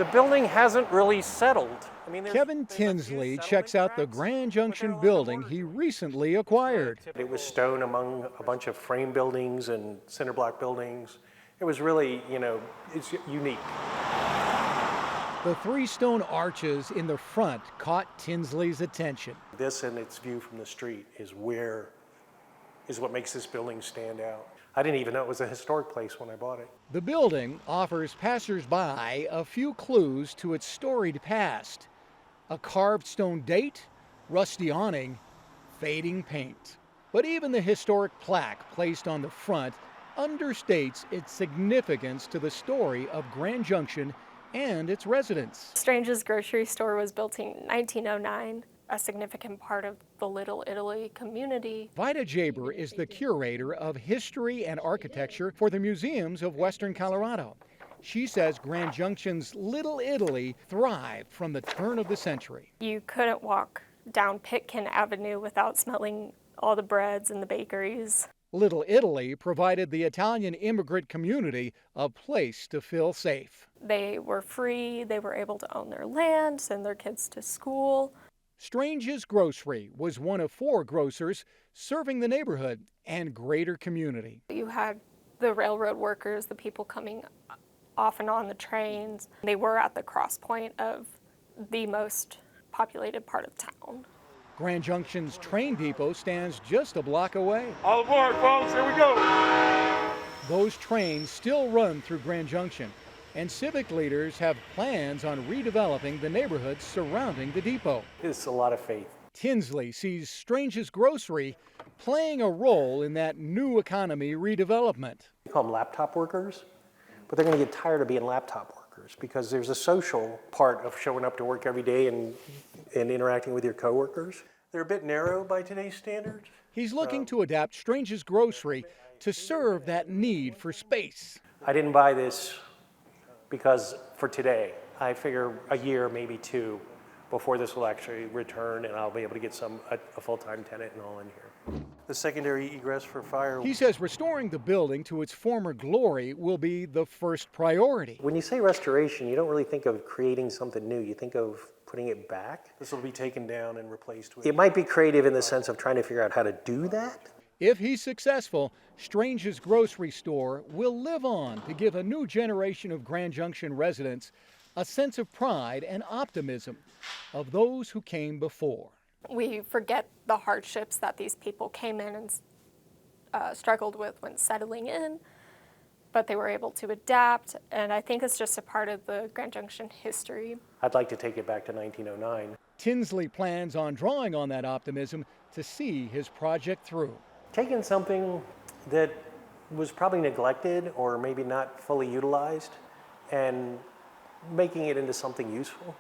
The building hasn't really settled. I mean, Kevin Tinsley checks out the Grand Junction building he recently acquired. It was stone among a bunch of frame buildings and cinder block buildings. It was really, it's unique. The 3 stone arches in the front caught Tinsley's attention. This and its view from the street is what makes this building stand out. I didn't even know it was a historic place when I bought it. The building offers passersby a few clues to its storied past. A carved stone date, rusty awning, fading paint. But even the historic plaque placed on the front understates its significance to the story of Grand Junction and its residents. Strange's grocery store was built in 1909, a significant part of the Little Italy community. Vida Jaber is the curator of history and architecture for the museums of Western Colorado. She says Grand Junction's Little Italy thrived from the turn of the century. You couldn't walk down Pitkin Avenue without smelling all the breads and the bakeries. Little Italy provided the Italian immigrant community a place to feel safe. They were free, they were able to own their land, send their kids to school. Strange's Grocery was one of 4 grocers serving the neighborhood and greater community. You had the railroad workers, the people coming off and on the trains. They were at the cross point of the most populated part of town. Grand Junction's train depot stands just a block away. All aboard, folks, here we go. Those trains still run through Grand Junction, and civic leaders have plans on redeveloping the neighborhoods surrounding the depot. It's a lot of faith. Tinsley sees Strange's Grocery playing a role in that new economy redevelopment. We call them laptop workers, but they're going to get tired of being laptop workers because there's a social part of showing up to work every day and interacting with your coworkers. They're a bit narrow by today's standards. He's looking to adapt Strange's Grocery to serve that need for space. I didn't buy this because for today. I figure a year, maybe 2, before this will actually return and I'll be able to get a full-time tenant and all in here. The secondary egress for fire. He says restoring the building to its former glory will be the first priority. When you say restoration, you don't really think of creating something new. You think of putting it back. This will be taken down and replaced with. It might be creative in the sense of trying to figure out how to do that. If he's successful, Strange's Grocery Store will live on to give a new generation of Grand Junction residents a sense of pride and optimism of those who came before. We forget the hardships that these people came in and struggled with when settling in, but they were able to adapt, and I think it's just a part of the Grand Junction history. I'd like to take it back to 1909. Tinsley plans on drawing on that optimism to see his project through. Taking something that was probably neglected or maybe not fully utilized and making it into something useful.